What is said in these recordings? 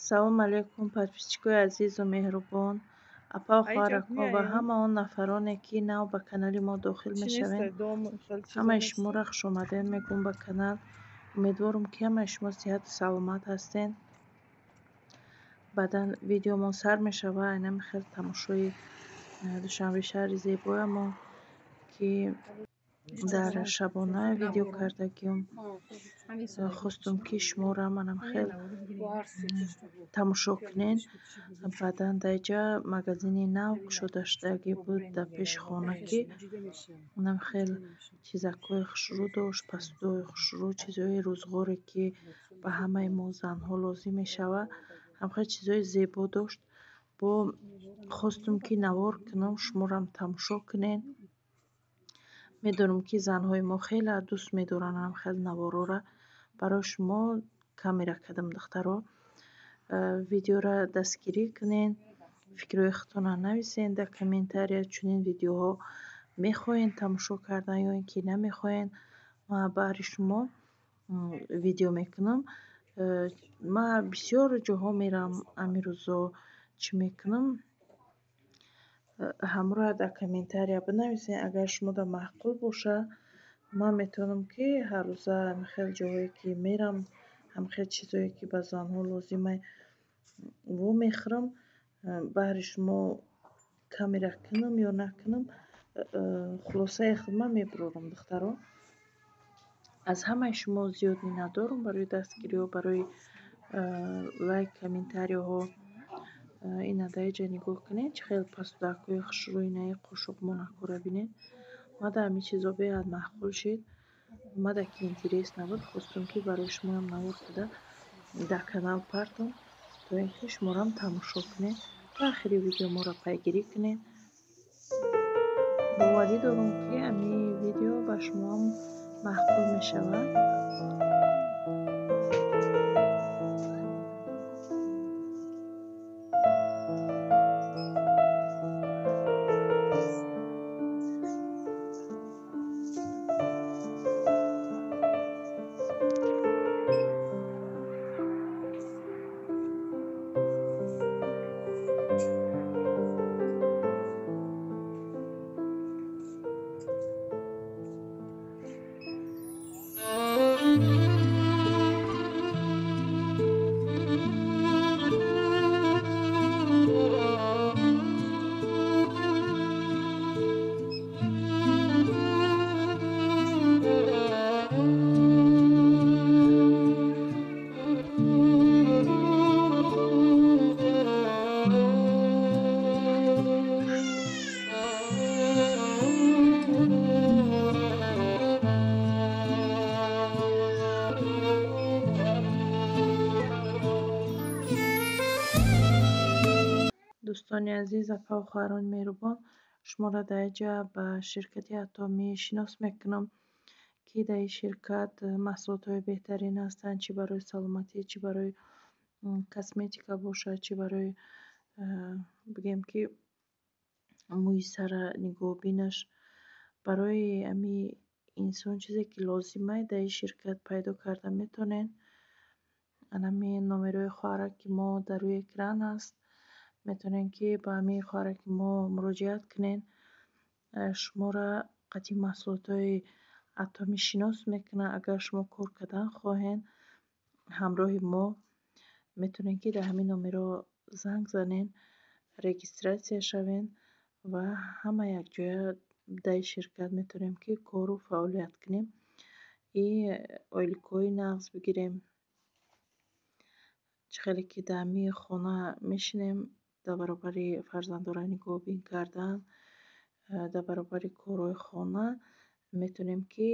салом алейкум подписчикои азизу меҳрубон, апа хоҳаракҳо ва ҳама он нафароне ки нав ба канали мо дохил мешаванд, ҳамаи шуморо хушомадед мегӯям ба канал. Умедворам ки ҳамаи шумо сиҳату саломат ҳастед. баъдан видеомон сар мешавад. айнами хел тамошои душанбешаҳри зебоямо ки дар шабона видео кардагим. хостум ки шуморо манам хел тамошо кунен. баъдан дар инҷа магазини нав кушода шудагӣ буд дар пеши хона, ки манам хел чизакҳои хушрӯ дошт, пастӯҳои хушрӯ, чизҳои рӯзғоре ки ба ҳамаи мо занҳо лозим мешавад. ҳамхел чизҳои зебо дошт. бо хостум ки навор кунам, шуморам тамошо кунед. медонам ки занҳои мо хеле дӯст медоранд ҳамхел наворора. барои шумо камера кардам духтаро. видеора дастгирӣ кунед, фикрҳои худтонро нависед дар комментария. чунин видеоҳо мехоҳед тамошо кардан ё ин ки намехоҳед. ман баҳри шумо видео мекунам. ман бисёр ҷоҳо мерам ҳамин рӯзо. чӣ мекунам? ҳамроҳ дар комментария бинависед. агар шумода маъқул бошад, ман метавонам ки ҳаррӯза ҳамихел ҷоҳое ки мерам, ҳамихел чизое ки ба занҳо лозима вомехӯрам, баҳри шумо камера кунам ё накунам. хулосаи хидмат мебарорам духтаро. аз ҳамаи шумо зиёд миннатдорам барои дастгириҳо, барои лайк, комментариҳо. ина дар инҷа нигоҳ кунед, чӣ хел пастӯдакҳои хушрӯи инаи қошуқ монакҳоро бинед. мада ҳамин чизо беҳад маъқул шид. мада ки интерес набуд, хостум ки барои шумоам навор карда дар канал партам, то ин ки шуморам тамошо кунед, то охири видео моро пайгирӣ кунед. боварӣ дорам ки ҳамин видео ба шумоам маъқул мешавад. дӯстони азиз, апа ва хоҳарони меҳрубон, шуморо дар инҷа ба ширкати атомӣ шинос мекунам, ки дар ин ширкат маҳсулотҳои беҳтарин ҳастанд, чӣ барои саломатӣ, чӣ барои косметика бошад, чӣ барои бигем ки мӯи сара, нигоҳубинаш, барои ҳамин инсон чизе ки лозима дар ин ширкат пайдо карда метавонед. ҳамин номерои хоҳараки мо дар рӯи экран аст. метавонед ки ба ҳамин хоҳараки мо муроҷиат кунед. шуморо қатъи маҳсулотҳои атомӣ шинос мекунад. агар шумо кор кардан хоҳед ҳамроҳи мо, метавонед ки дар ҳамин номеро занг занед, регистратсия шавед ва ҳама якҷоя дар ин ширкат метавонем ки кору фаъолият кунем. и ойликҳои нағз бигирем. чӣ хеле ки дар ҳамин хона мешинем дар баробари фарзандонро нигоҳубин кардан, дар баробари корҳои хона метавонем ки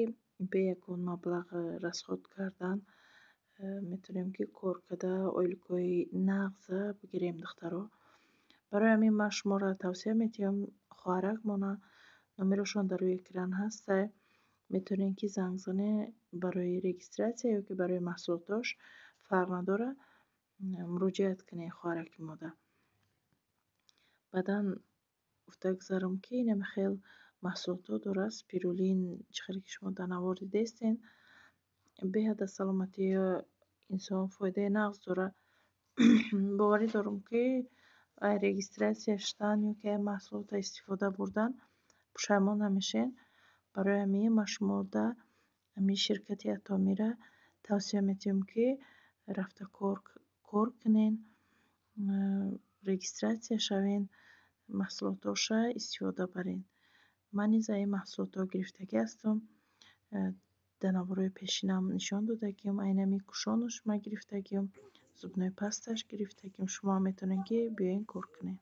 бе ягон маблағ расход кардан метавонем ки кор карда ойликҳои нағза бигирем духтаро. барои ҳамин ман шуморо тавсия метиҳам, хоҳарак монанд, номерошон дар рӯи экран ҳаста. метавонед ки занг занед барои регистратсия ё ки барои маҳсулотош, фарқ надорад, муроҷиат кунед хоҳараки мода. баъдан гуфта гузарам ки инами хел маҳсулотҳо дорад. спирулин, чӣ хеле ки шумо дар навор дидестед, беҳад аз саломатии инсон фоидаи нағз дорад. боварӣ дорам, ки регистратсия шудан ё ки маҳсулота истифода бурдан пушаймон намешен. Барои ҳамин ма шумо да ҳамин ширкати Атомира тавсия метиҳам, ки рафта кор кунен, регистратсия шавен, маҳсулоташа истифода барен. Ман низ аз ин маҳсулотҳо гирифтагӣ ҳастам. Дар навбарои пешинам нишон додагиам. Айнами кушонаш ман гирифтагиам, зубной пасташ гирифтагиам. Шумоам метавонед ки биёен кор кунед.